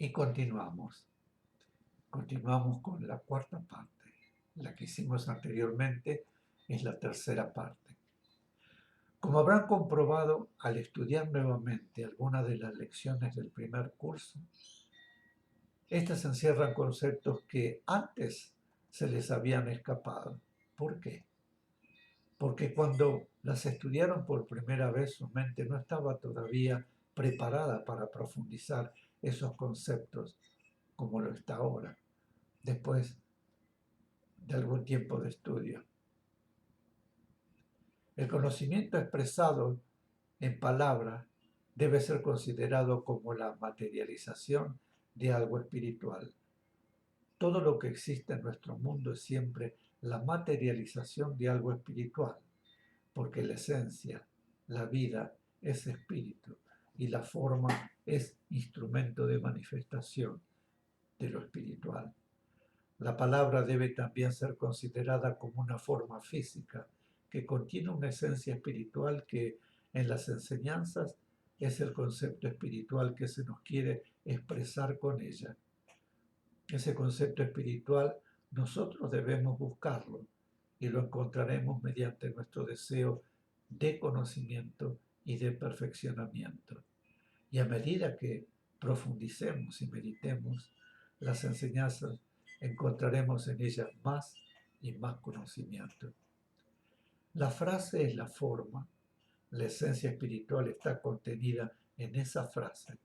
Y continuamos con la cuarta parte. La que hicimos anteriormente es la tercera parte. Como habrán comprobado al estudiar nuevamente algunas de las lecciones del primer curso, estas encierran conceptos que antes se les habían escapado. ¿Por qué? Porque cuando las estudiaron por primera vez su mente no estaba todavía preparada para profundizar esos conceptos como lo está ahora, después de algún tiempo de estudio. El conocimiento expresado en palabras debe ser considerado como la materialización de algo espiritual. Todo lo que existe en nuestro mundo es siempre la materialización de algo espiritual, porque la esencia, la vida, es espíritu y la forma es instrumento de manifestación de lo espiritual. La palabra debe también ser considerada como una forma física que contiene una esencia espiritual que en las enseñanzas es el concepto espiritual que se nos quiere expresar con ella. Ese concepto espiritual nosotros debemos buscarlo y lo encontraremos mediante nuestro deseo de conocimiento y de perfeccionamiento. Y a medida que profundicemos y meditemos las enseñanzas, encontraremos en ellas más y más conocimiento. La frase es la forma, la esencia espiritual está contenida en esa frase,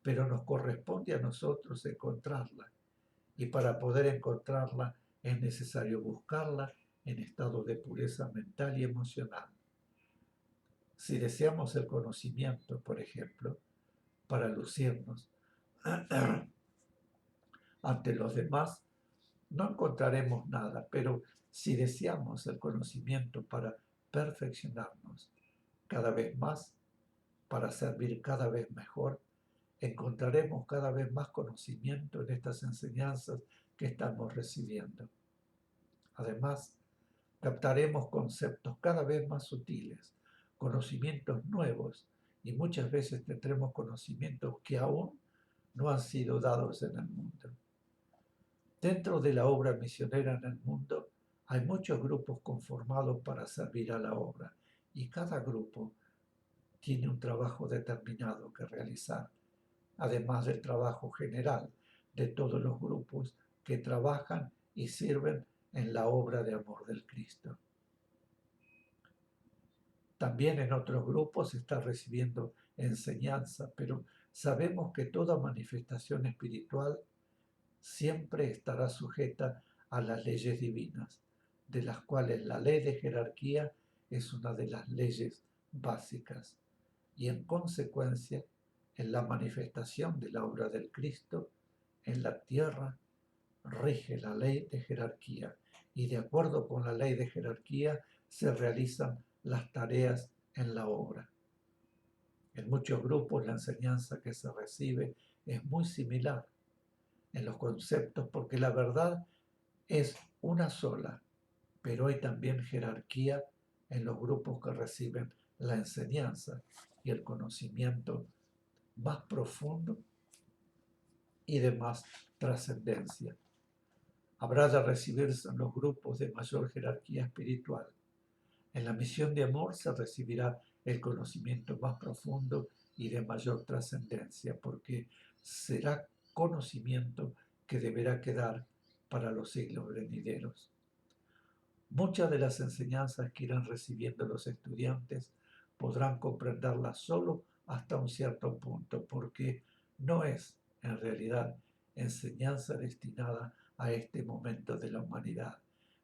pero nos corresponde a nosotros encontrarla. Y para poder encontrarla es necesario buscarla en estado de pureza mental y emocional. Si deseamos el conocimiento, por ejemplo, para lucirnos ante los demás, no encontraremos nada, pero si deseamos el conocimiento para perfeccionarnos cada vez más, para servir cada vez mejor, encontraremos cada vez más conocimiento en estas enseñanzas que estamos recibiendo. Además, captaremos conceptos cada vez más sutiles, conocimientos nuevos, y muchas veces tendremos conocimientos que aún no han sido dados en el mundo. Dentro de la obra misionera en el mundo hay muchos grupos conformados para servir a la obra, y cada grupo tiene un trabajo determinado que realizar, además del trabajo general de todos los grupos que trabajan y sirven en la obra de amor del Cristo. También en otros grupos se está recibiendo enseñanza, pero sabemos que toda manifestación espiritual siempre estará sujeta a las leyes divinas, de las cuales la ley de jerarquía es una de las leyes básicas. Y en consecuencia, en la manifestación de la obra del Cristo en la tierra, rige la ley de jerarquía, y de acuerdo con la ley de jerarquía se realizan las tareas en la obra. En muchos grupos la enseñanza que se recibe es muy similar en los conceptos porque la verdad es una sola, pero hay también jerarquía en los grupos que reciben la enseñanza y el conocimiento más profundo y de más trascendencia. Habrá de recibirse en los grupos de mayor jerarquía espiritual. En la misión de amor se recibirá el conocimiento más profundo y de mayor trascendencia, porque será conocimiento que deberá quedar para los siglos venideros. Muchas de las enseñanzas que irán recibiendo los estudiantes podrán comprenderlas solo hasta un cierto punto, porque no es, en realidad, enseñanza destinada a este momento de la humanidad,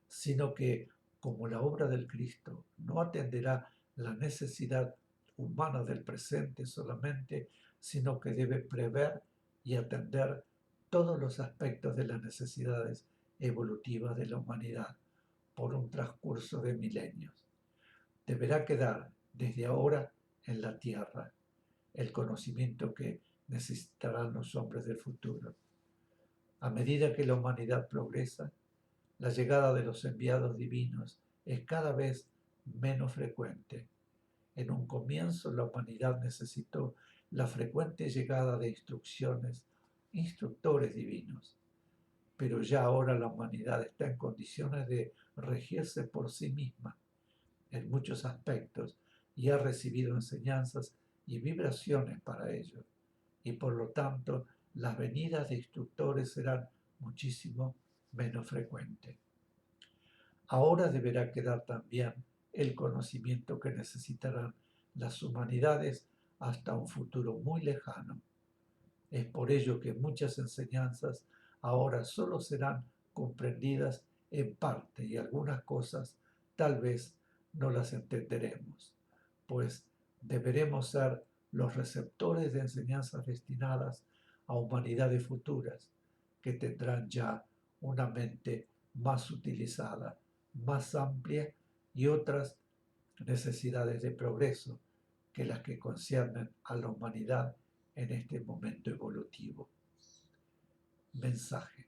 sino que, como la obra del Cristo no atenderá la necesidad humana del presente solamente, sino que debe prever y atender todos los aspectos de las necesidades evolutivas de la humanidad por un transcurso de milenios. Deberá quedar desde ahora en la tierra el conocimiento que necesitarán los hombres del futuro. A medida que la humanidad progresa, la llegada de los enviados divinos es cada vez menos frecuente. En un comienzo la humanidad necesitó la frecuente llegada de instrucciones instructores divinos, pero ya ahora la humanidad está en condiciones de regirse por sí misma en muchos aspectos y ha recibido enseñanzas y vibraciones para ello, y por lo tanto las venidas de instructores serán muchísimo menos frecuentes. Ahora deberá quedar también el conocimiento que necesitarán las humanidades hasta un futuro muy lejano. Es por ello que muchas enseñanzas ahora solo serán comprendidas en parte y algunas cosas tal vez no las entenderemos, pues deberemos ser los receptores de enseñanzas destinadas a humanidades futuras que tendrán ya una mente más utilizada, más amplia y otras necesidades de progreso que las que conciernen a la humanidad en este momento evolutivo. Mensaje.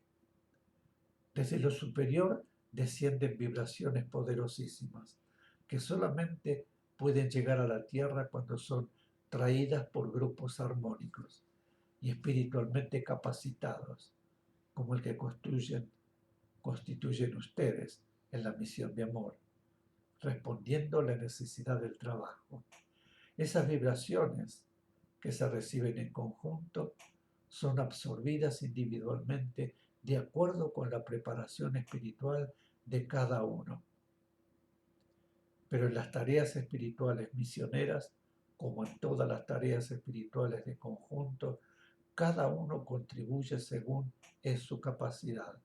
Desde lo superior descienden vibraciones poderosísimas que solamente pueden llegar a la Tierra cuando son traídas por grupos armónicos y espiritualmente capacitados, como el que constituyen ustedes en la misión de amor, respondiendo a la necesidad del trabajo. Esas vibraciones que se reciben en conjunto son absorbidas individualmente de acuerdo con la preparación espiritual de cada uno. Pero en las tareas espirituales misioneras, como en todas las tareas espirituales de conjunto, cada uno contribuye según es su capacidad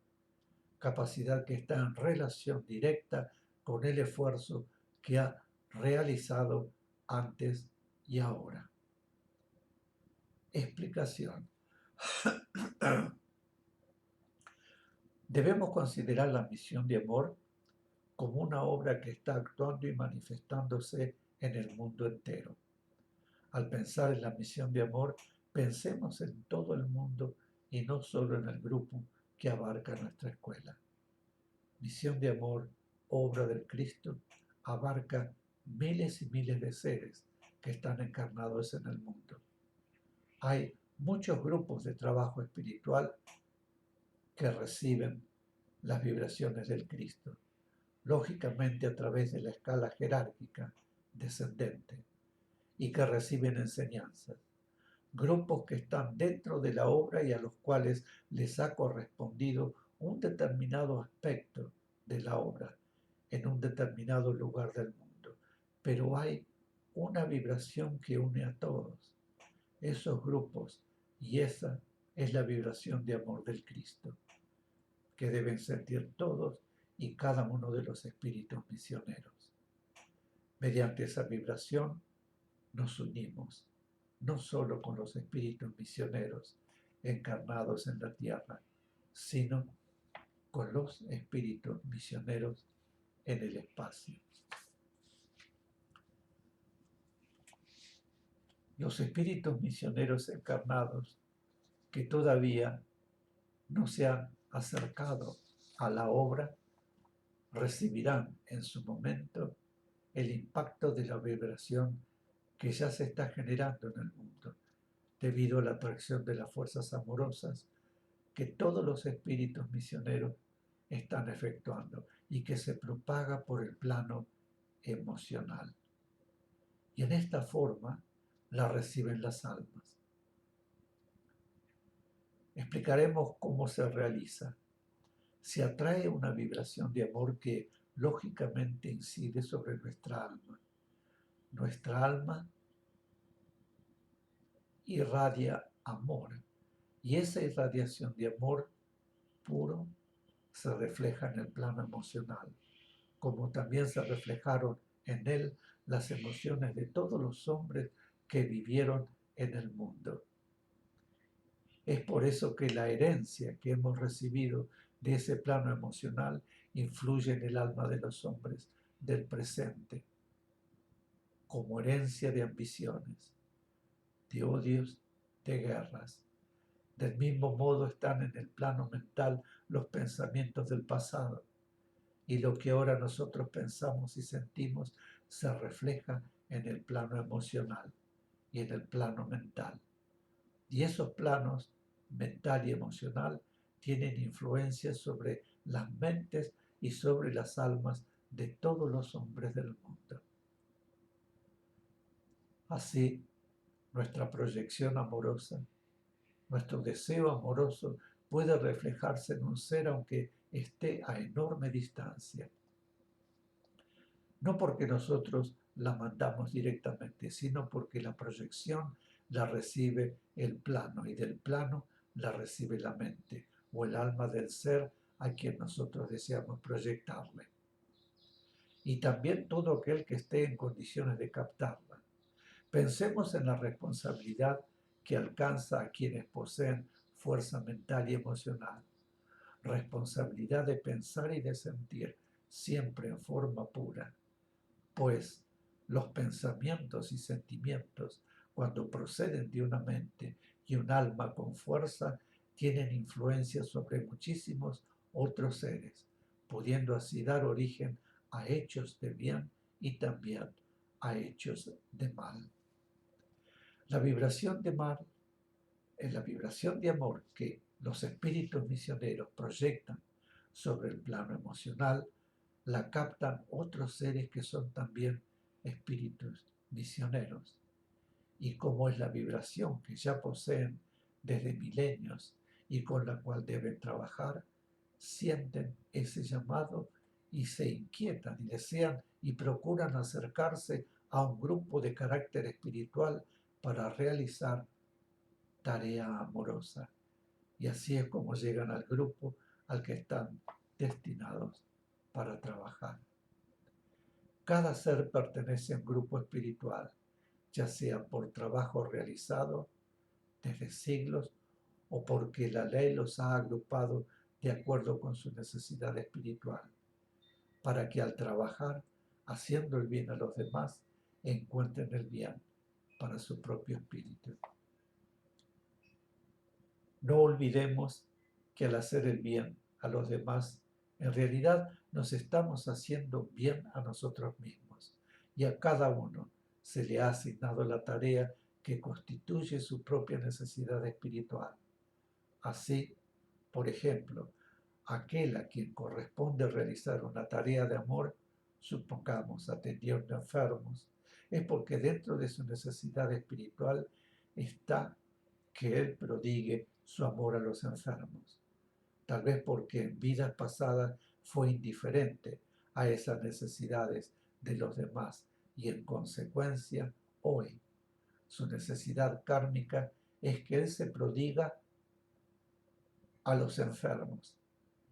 que está en relación directa con el esfuerzo que ha realizado antes y ahora. Explicación. Debemos considerar la misión de amor como una obra que está actuando y manifestándose en el mundo entero. Al pensar en la misión de amor, pensemos en todo el mundo y no solo en el grupo que abarca nuestra escuela. Misión de amor, obra del Cristo, abarca miles y miles de seres que están encarnados en el mundo. Hay muchos grupos de trabajo espiritual que reciben las vibraciones del Cristo, lógicamente a través de la escala jerárquica descendente, y que reciben enseñanzas. Grupos que están dentro de la obra y a los cuales les ha correspondido un determinado aspecto de la obra en un determinado lugar del mundo. Pero hay una vibración que une a todos esos grupos, y esa es la vibración de amor del Cristo, que deben sentir todos y cada uno de los espíritus misioneros. Mediante esa vibración nos unimos, no solo con los espíritus misioneros encarnados en la tierra, sino con los espíritus misioneros en el espacio. Los espíritus misioneros encarnados que todavía no se han acercado a la obra recibirán en su momento el impacto de la vibración que ya se está generando en el mundo debido a la atracción de las fuerzas amorosas que todos los espíritus misioneros están efectuando y que se propaga por el plano emocional. Y en esta forma la reciben las almas. Explicaremos cómo se realiza. Se atrae una vibración de amor que lógicamente incide sobre nuestra alma. Nuestra alma irradia amor y esa irradiación de amor puro se refleja en el plano emocional, como también se reflejaron en él las emociones de todos los hombres que vivieron en el mundo. Es por eso que la herencia que hemos recibido de ese plano emocional influye en el alma de los hombres del presente, como herencia de ambiciones, de odios, de guerras. Del mismo modo están en el plano mental los pensamientos del pasado, y lo que ahora nosotros pensamos y sentimos se refleja en el plano emocional y en el plano mental. Y esos planos mental y emocional tienen influencia sobre las mentes y sobre las almas de todos los hombres del mundo. Así, nuestra proyección amorosa, nuestro deseo amoroso puede reflejarse en un ser aunque esté a enorme distancia. No porque nosotros la mandamos directamente, sino porque la proyección la recibe el plano y del plano la recibe la mente o el alma del ser a quien nosotros deseamos proyectarle. Y también todo aquel que esté en condiciones de captarla. Pensemos en la responsabilidad que alcanza a quienes poseen fuerza mental y emocional. Responsabilidad de pensar y de sentir, siempre en forma pura. Pues los pensamientos y sentimientos, cuando proceden de una mente y un alma con fuerza, tienen influencia sobre muchísimos otros seres, pudiendo así dar origen a hechos de bien y también a hechos de mal. La vibración de mal es la vibración de amor que los espíritus misioneros proyectan sobre el plano emocional, la captan otros seres que son también espíritus misioneros. Y como es la vibración que ya poseen desde milenios y con la cual deben trabajar, sienten ese llamado y se inquietan y desean y procuran acercarse a un grupo de carácter espiritual para realizar tarea amorosa. Y así es como llegan al grupo al que están destinados para trabajar. Cada ser pertenece a un grupo espiritual, ya sea por trabajo realizado desde siglos o porque la ley los ha agrupado de acuerdo con su necesidad espiritual, para que al trabajar, haciendo el bien a los demás, encuentren el bien para su propio espíritu. No olvidemos que al hacer el bien a los demás, en realidad nos estamos haciendo bien a nosotros mismos y a cada uno se le ha asignado la tarea que constituye su propia necesidad espiritual. Así, por ejemplo, aquel a quien corresponde realizar una tarea de amor, supongamos atendiendo enfermos, es porque dentro de su necesidad espiritual está que él prodigue su amor a los enfermos. Tal vez porque en vidas pasadas fue indiferente a esas necesidades de los demás y en consecuencia hoy su necesidad kármica es que él se prodiga a los enfermos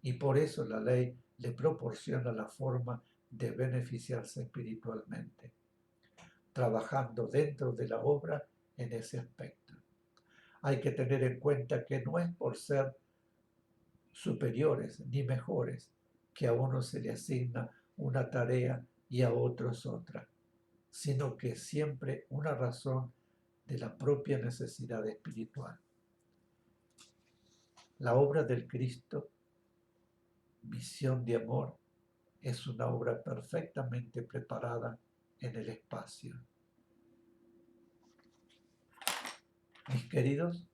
y por eso la ley le proporciona la forma de beneficiarse espiritualmente, trabajando dentro de la obra en ese aspecto. Hay que tener en cuenta que no es por ser superiores ni mejores que a uno se le asigna una tarea y a otros otra, sino que es siempre una razón de la propia necesidad espiritual. La obra del Cristo, Misión de Amor, es una obra perfectamente preparada en el espacio. Mis queridos,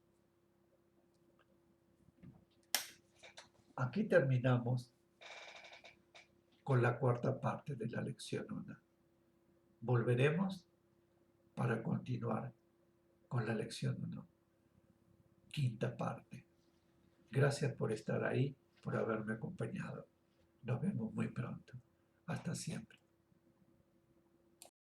aquí terminamos con la cuarta parte de la lección 1. Volveremos para continuar con la lección 1, quinta parte. Gracias por estar ahí, por haberme acompañado. Nos vemos muy pronto. Hasta siempre.